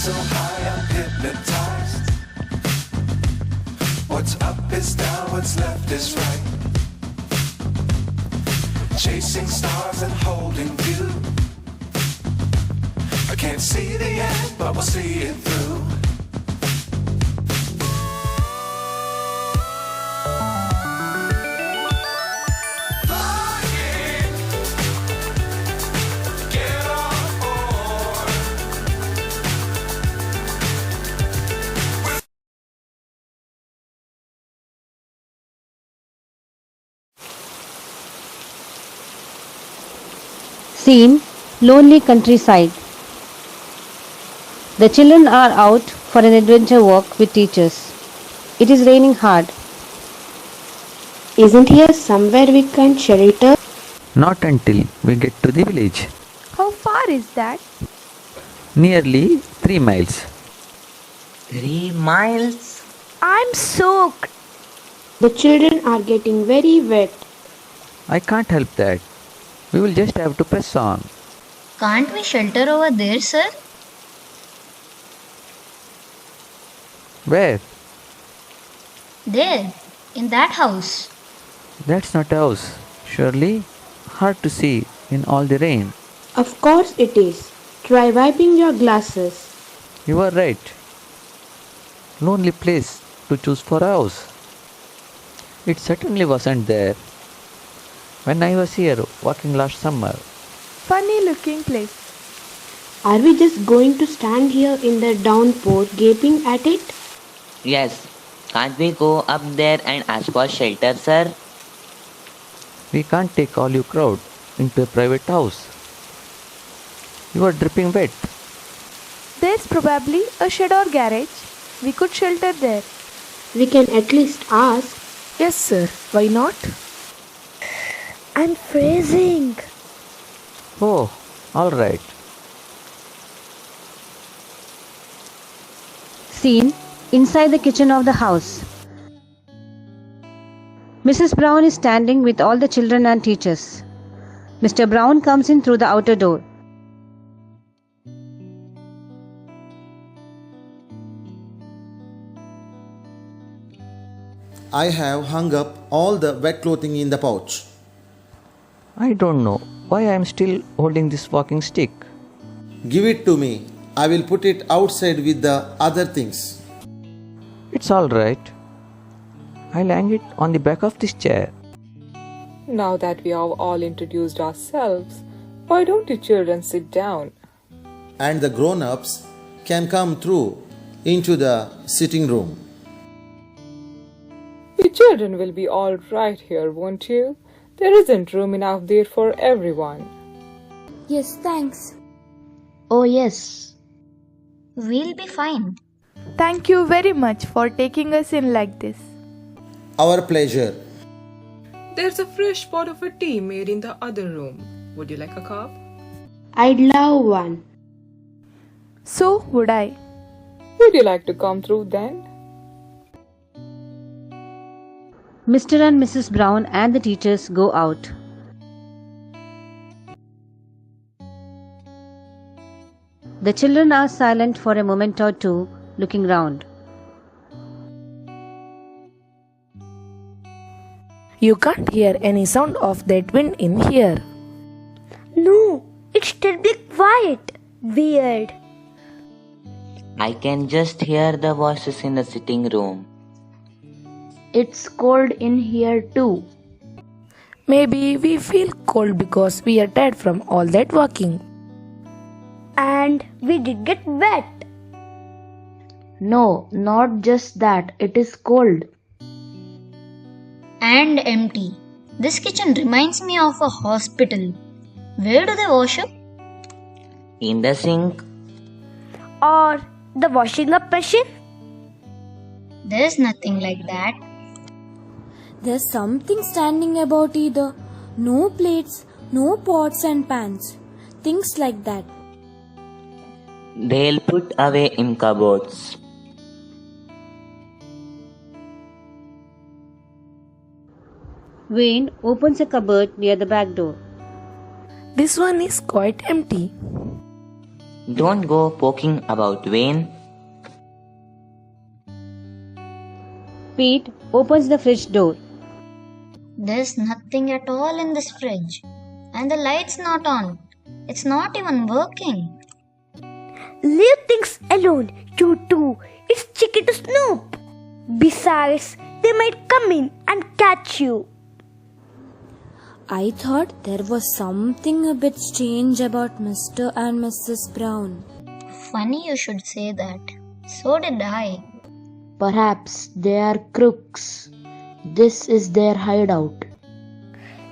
So high I'm hypnotized. What's up is down, what's left is right. Chasing stars and holding you. I can't see the end, but we'll see it through. Scene: lonely countryside. The children are out for an adventure walk with teachers. It is raining hard. Isn't here somewhere we can shelter? Not until we get to the village. How far is that? Nearly 3 miles. 3 miles? I'm soaked. The children are getting very wet. I can't help that. We will just have to press on. Can't we shelter over there, sir? Where? There, in that house. That's not a house. Surely hard to see in all the rain. Of course it is. Try wiping your glasses. You are right. Lonely place to choose for a house. It certainly wasn't there when I was here walking last summer. Funny looking place. Are we just going to stand here in the downpour gaping at it? Yes. Can't we go up there and ask for shelter, sir? We can't take all you crowd into a private house. You are dripping wet. There's probably a shed or garage. We could shelter there. We can at least ask. Yes, sir. Why not? I'm freezing. Oh, all right. Scene: inside the kitchen of the house. Mrs. Brown is standing with all the children and teachers. Mr. Brown comes in through the outer door. I have hung up all the wet clothing in the pouch. I don't know why I am still holding this walking stick. Give it to me. I will put it outside with the other things. It's all right. I'll hang it on the back of this chair. Now that we have all introduced ourselves, why don't you children sit down? And the grown-ups can come through into the sitting room. You children will be all right here, won't you? There isn't room enough there for everyone. Yes, thanks. Oh, yes. We'll be fine. Thank you very much for taking us in like this. Our pleasure. There's a fresh pot of a tea made in the other room. Would you like a cup? I'd love one. So would I. Would you like to come through then? Mr. and Mrs. Brown and the teachers go out. The children are silent for a moment or two, looking round. You can't hear any sound of that wind in here. No, it's terribly quiet. Weird. I can just hear the voices in the sitting room. It's cold in here too. Maybe we feel cold because we are tired from all that walking. And we did get wet. No, not just that. It is cold. And empty. This kitchen reminds me of a hospital. Where do they wash up? In the sink. Or the washing up machine. There's nothing like that. There's something standing about either. No plates, no pots and pans. Things like that. They'll put away in cupboards. Wayne opens a cupboard near the back door. This one is quite empty. Don't go poking about, Wayne. Pete opens the fridge door. There's nothing at all in this fridge. And the light's not on. It's not even working. Leave things alone, you two. It's chicken to snoop. Besides, they might come in and catch you. I thought there was something a bit strange about Mr. and Mrs. Brown. Funny you should say that. So did I. Perhaps they are crooks. This is their hideout.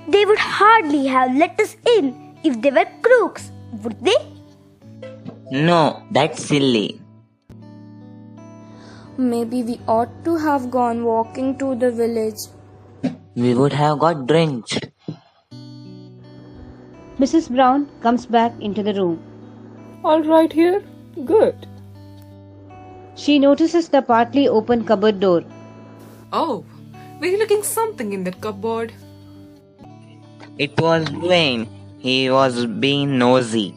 They would hardly have let us in if they were crooks, would they? No, that's silly. Maybe we ought to have gone walking to the village. We would have got drenched. Mrs. Brown comes back into the room. All right here? Good. She notices the partly open cupboard door. Oh, were you looking something in that cupboard? It was Wayne. He was being nosy.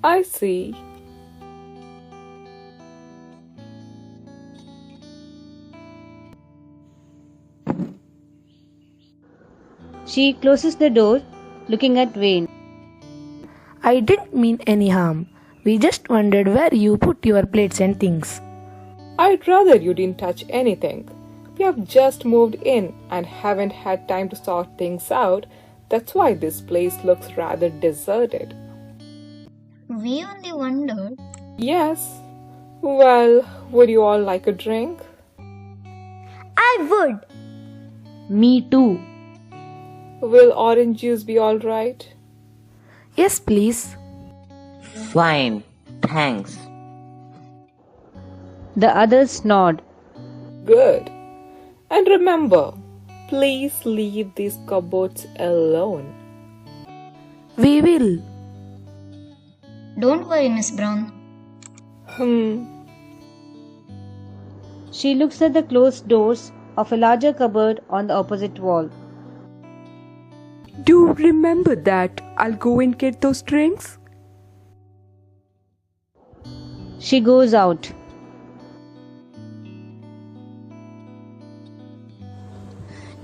I see. She closes the door, looking at Wayne. I didn't mean any harm. We just wondered where you put your plates and things. I'd rather you didn't touch anything. We have just moved in and haven't had time to sort things out. That's why this place looks rather deserted. We only wondered. Yes. Well, would you all like a drink? I would. Me too. Will orange juice be all right? Yes, please. Fine, thanks. The others nod. Good. And remember, please leave these cupboards alone. We will. Don't worry, Miss Brown. She looks at the closed doors of a larger cupboard on the opposite wall. Do remember that. I'll go and get those drinks. She goes out.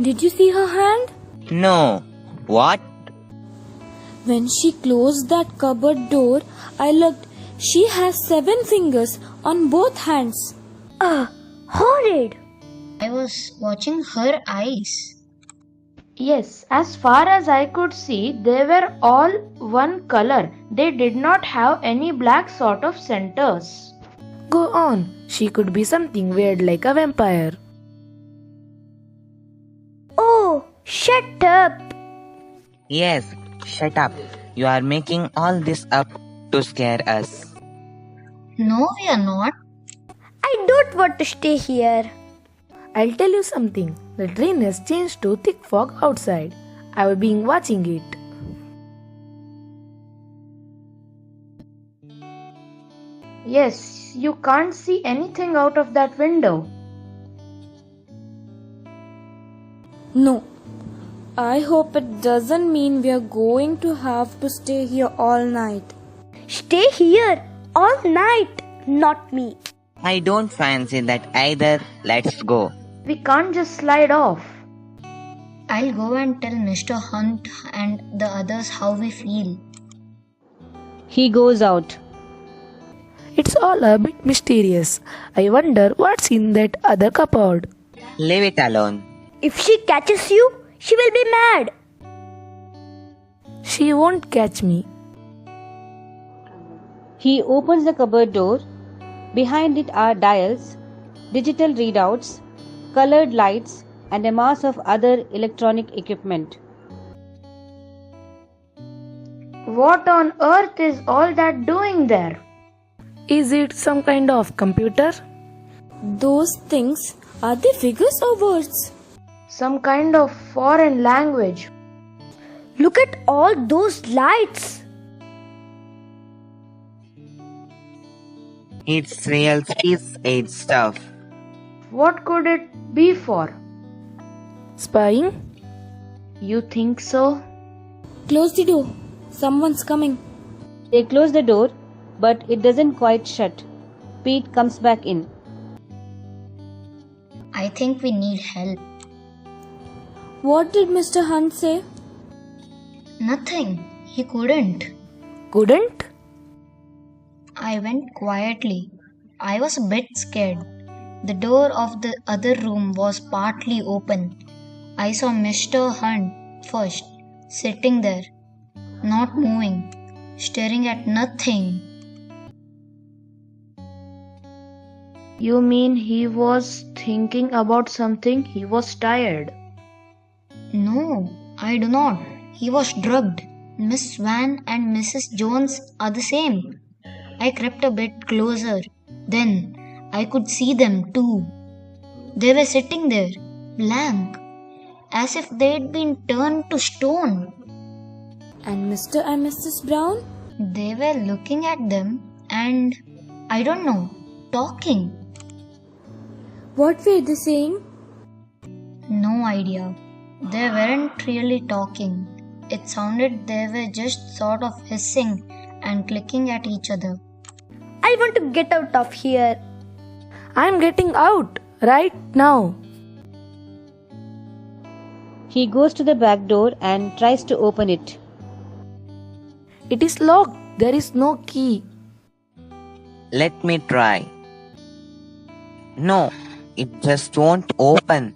Did you see her hand? No. What? When she closed that cupboard door, I looked. She has 7 fingers on both hands. Horrid. I was watching her eyes. Yes, as far as I could see, they were all one color. They did not have any black sort of centers. Go on. She could be something weird like a vampire. Oh, shut up. Yes, shut up. You are making all this up to scare us. No, we are not. I don't want to stay here. I'll tell you something. The train has changed to thick fog outside. I've been watching it. Yes, you can't see anything out of that window. No. I hope it doesn't mean we are going to have to stay here all night. Stay here all night, not me. I don't fancy that either. Let's go. We can't just slide off. I'll go and tell Mr. Hunt and the others how we feel. He goes out. It's all a bit mysterious. I wonder what's in that other cupboard. Leave it alone. If she catches you, she will be mad. She won't catch me. He opens the cupboard door. Behind it are dials, digital readouts, colored lights, and a mass of other electronic equipment. What on earth is all that doing there? Is it some kind of computer? Those things, are they figures or words? Some kind of foreign language. Look at all those lights. It's real space age stuff. What could it be for? Spying? You think so? Close the door. Someone's coming. They close the door, but it doesn't quite shut. Pete comes back in. I think we need help. What did Mr. Hunt say? Nothing. He couldn't. Couldn't? I went quietly. I was a bit scared. The door of the other room was partly open. I saw Mr. Hunt first, sitting there, not moving, staring at nothing. You mean he was thinking about something? He was tired. No, I do not. He was drugged. Miss Swan and Mrs. Jones are the same. I crept a bit closer. Then I could see them too. They were sitting there, blank, as if they'd been turned to stone. And Mr. and Mrs. Brown? They were looking at them and, I don't know, talking. What were they saying? No idea. They weren't really talking. It sounded they were just sort of hissing and clicking at each other. I want to get out of here. I'm getting out right now. He goes to the back door and tries to open it. It is locked. There is no key. Let me try. No, it just won't open.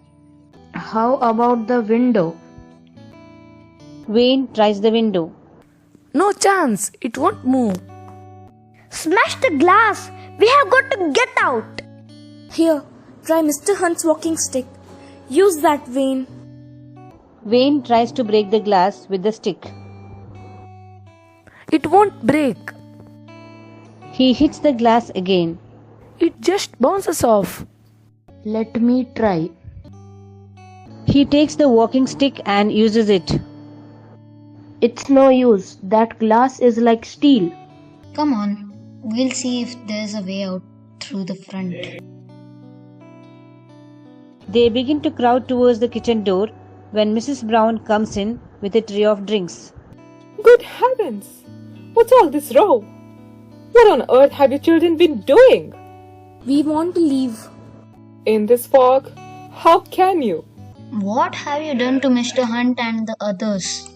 How about the window? Wayne tries the window. No chance. It won't move. Smash the glass. We have got to get out. Here, try Mr. Hunt's walking stick. Use that, Wayne. Wayne tries to break the glass with the stick. It won't break. He hits the glass again. It just bounces off. Let me try. He takes the walking stick and uses it. It's no use. That glass is like steel. Come on, we'll see if there's a way out through the front. They begin to crowd towards the kitchen door when Mrs. Brown comes in with a tray of drinks. Good heavens! What's all this row? What on earth have you children been doing? We want to leave. In this fog? How can you? What have you done to Mr. Hunt and the others?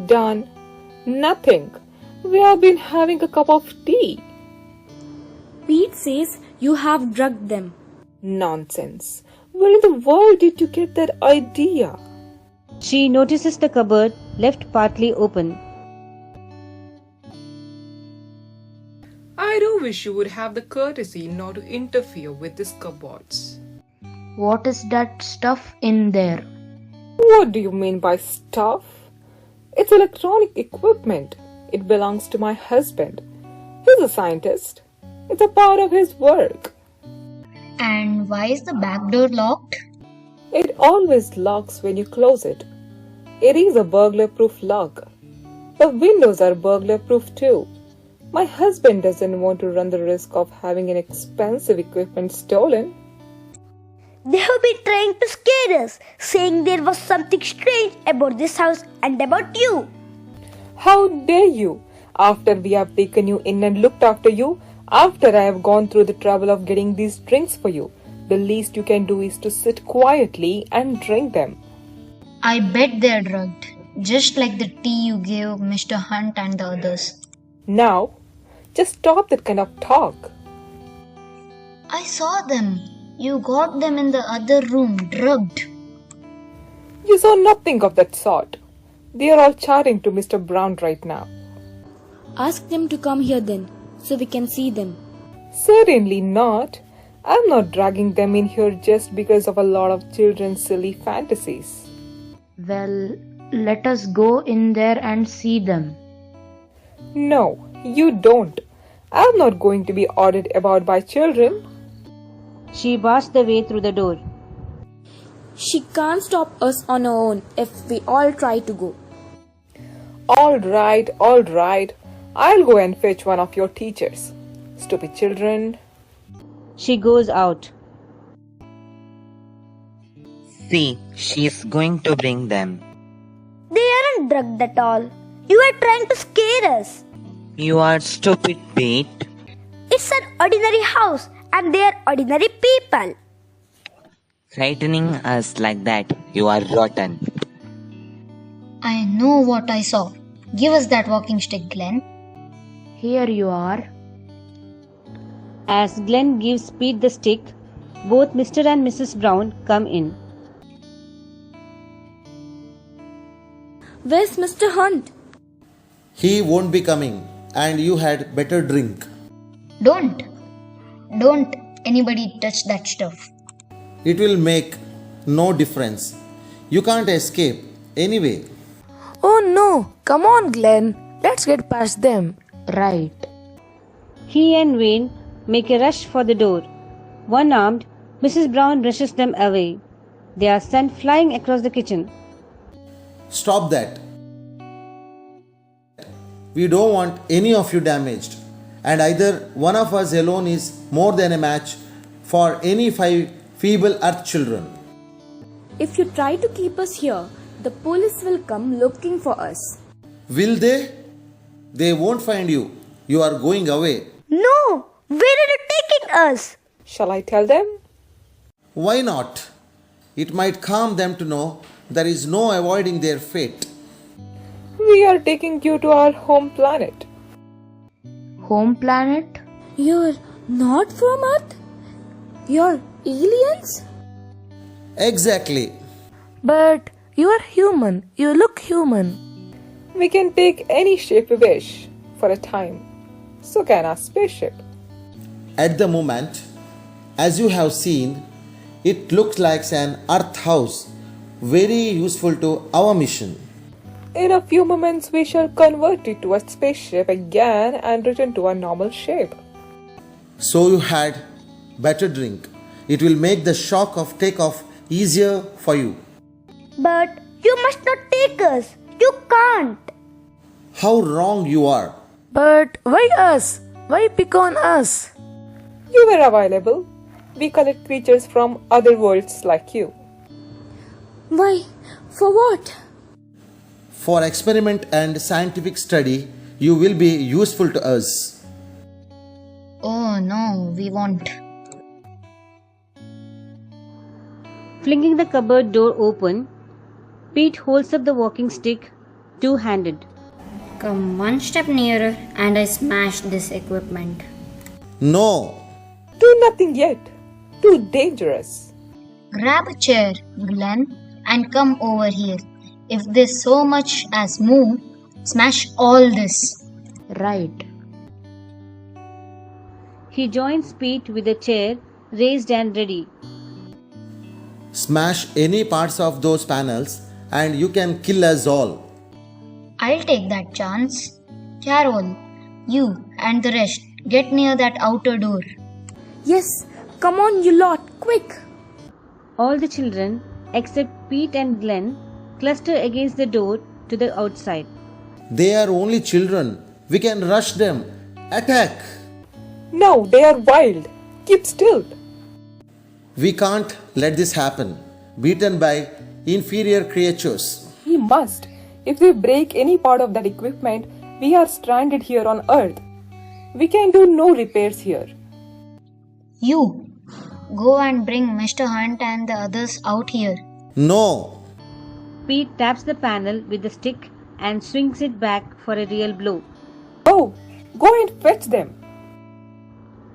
Done? Nothing. We have been having a cup of tea. Pete says you have drugged them. Nonsense. Where in the world did you get that idea? She notices the cupboard left partly open. I do wish you would have the courtesy not to interfere with these cupboards. What is that stuff in there? What do you mean by stuff? It's electronic equipment. It belongs to my husband. He's a scientist. It's a part of his work. And why is the back door locked? It always locks when you close it. It is a burglar-proof lock. The windows are burglar-proof too. My husband doesn't want to run the risk of having an expensive equipment stolen. They have been trying to scare us, saying there was something strange about this house and about you. How dare you? After we have taken you in and looked after you, after I have gone through the trouble of getting these drinks for you, the least you can do is to sit quietly and drink them. I bet they're drugged, just like the tea you gave Mr. Hunt and the others. Now, just stop that kind of talk. I saw them. You got them in the other room, drugged. You saw nothing of that sort. They are all chatting to Mr. Brown right now. Ask them to come here then. so we can see them? Certainly not. I'm not dragging them in here just because of a lot of children's silly fantasies. Well, let us go in there and see them. No, you don't. I'm not going to be ordered about by children. She barged the way through the door. She can't stop us on her own if we all try to go. All right, all right. I'll go and fetch one of your teachers. Stupid children. She goes out. See, she's going to bring them. They aren't drugged at all. You are trying to scare us. You are stupid, Pete. It's an ordinary house and they are ordinary people. Frightening us like that, you are rotten. I know what I saw. Give us that walking stick, Glenn. Here you are. As Glenn gives Pete the stick, both Mr. and Mrs. Brown come in. Where's Mr. Hunt? He won't be coming, and you had better drink. Don't anybody touch that stuff. It will make no difference. You can't escape anyway. Oh no, come on, Glenn. Let's get past them. Right. He and Wayne make a rush for the door. One-armed, Mrs. Brown rushes them away. They are sent flying across the kitchen. Stop that. We don't want any of you damaged, and either one of us alone is more than a match for any 5 feeble earth children. If you try to keep us here, the police will come looking for us. Will they? They won't find you. You are going away. No! Where are you taking us? Shall I tell them? Why not? It might calm them to know there is no avoiding their fate. We are taking you to our home planet. Home planet? You're not from Earth? You're aliens? Exactly. But you are human. You look human. We can take any shape we wish for a time. So can our spaceship. At the moment, as you have seen, it looks like an earth house, very useful to our mission. In a few moments, we shall convert it to a spaceship again and return to our normal shape. So you had better drink. It will make the shock of takeoff easier for you. But you must not take us. You can't. How wrong you are. But why us? Why pick on us? You were available. We collect creatures from other worlds like you. Why? For what? For experiment and scientific study, you will be useful to us. Oh no, we won't. Flinging the cupboard door open, Pete holds up the walking stick, two-handed. Come one step nearer and I smash this equipment. No. Do nothing yet. Too dangerous. Grab a chair, Glenn, and come over here. If there's so much as move, smash all this. Right. He joins Pete with a chair raised and ready. Smash any parts of those panels and you can kill us all. I'll take that chance. Carol, you and the rest, get near that outer door. Yes, come on, you lot, quick! All the children, except Pete and Glenn, cluster against the door to the outside. They are only children. We can rush them. Attack! No, they are wild. Keep still. We can't let this happen. Beaten by inferior creatures. We must. If we break any part of that equipment, we are stranded here on Earth. We can do no repairs here. You, go and bring Mr. Hunt and the others out here. No. Pete taps the panel with the stick and swings it back for a real blow. Oh, go and fetch them.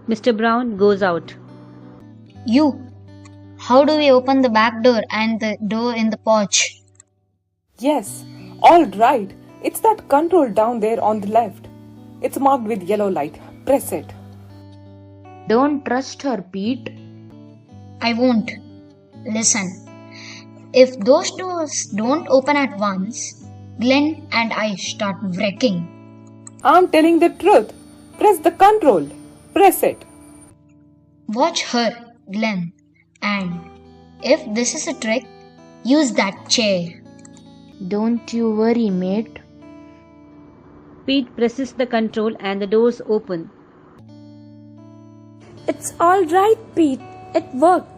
Mr. Brown goes out. You, how do we open the back door and the door in the porch? Yes, all right. It's that control down there on the left. It's marked with yellow light. Press it. Don't trust her, Pete. I won't. Listen. If those doors don't open at once, Glenn and I start wrecking. I'm telling the truth. Press the control. Press it. Watch her, Glenn. And if this is a trick, use that chair. Don't you worry, mate. Pete presses the control and the doors open. It's all right, Pete. It worked.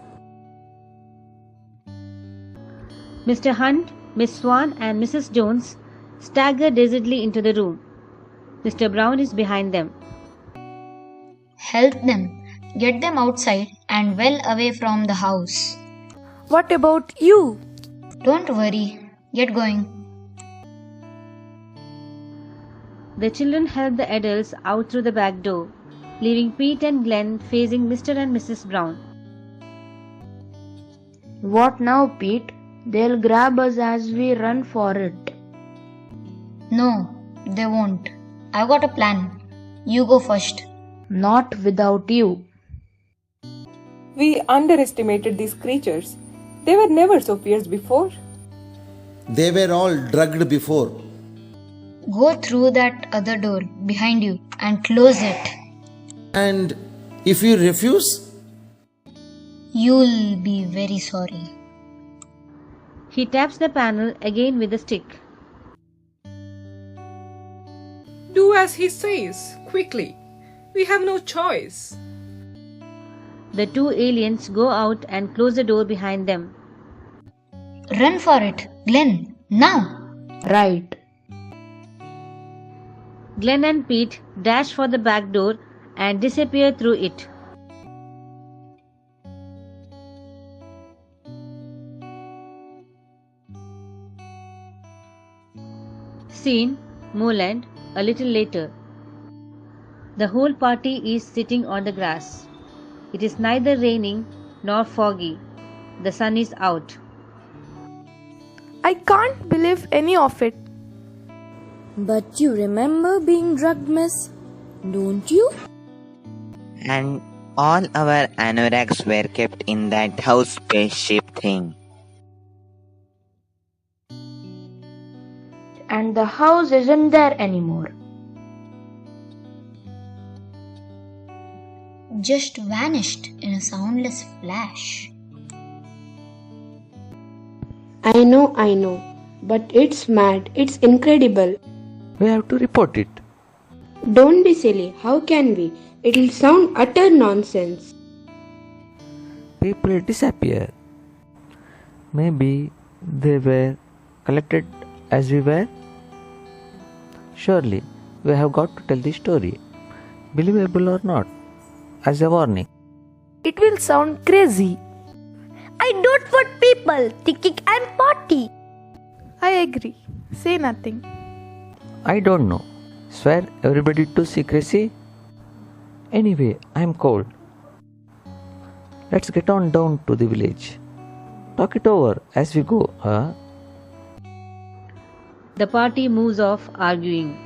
Mr. Hunt, Miss Swan, and Mrs. Jones stagger dazedly into the room. Mr. Brown is behind them. Help them. Get them outside and well away from the house. What about you? Don't worry. Get going. The children help the adults out through the back door, leaving Pete and Glenn facing Mr. and Mrs. Brown. What now, Pete? They'll grab us as we run for it. No, they won't. I've got a plan. You go first. Not without you. We underestimated these creatures. They were never so fierce before. They were all drugged before. Go through that other door behind you and close it. And if you refuse, you'll be very sorry. He taps the panel again with a stick. Do as he says, quickly. We have no choice. The two aliens go out and close the door behind them. Run for it, Glenn, now! Right. Glenn and Pete dash for the back door and disappear through it. Scene, Moorland, a little later. The whole party is sitting on the grass. It is neither raining nor foggy. The sun is out. I can't believe any of it. But you remember being drugged, miss? Don't you? And all our anoraks were kept in that house spaceship thing. And the house isn't there anymore. Just vanished in a soundless flash. I know. But it's mad. It's incredible. We have to report it. Don't be silly. How can we? It'll sound utter nonsense. People disappear. Maybe they were collected as we were. Surely, we have got to tell the story, believable or not, as a warning. It will sound crazy. I don't want people thinking I'm potty. I agree. Say nothing. I don't know. Swear everybody to secrecy? Anyway, I am cold. Let's get on down to the village. Talk it over as we go, huh? The party moves off arguing.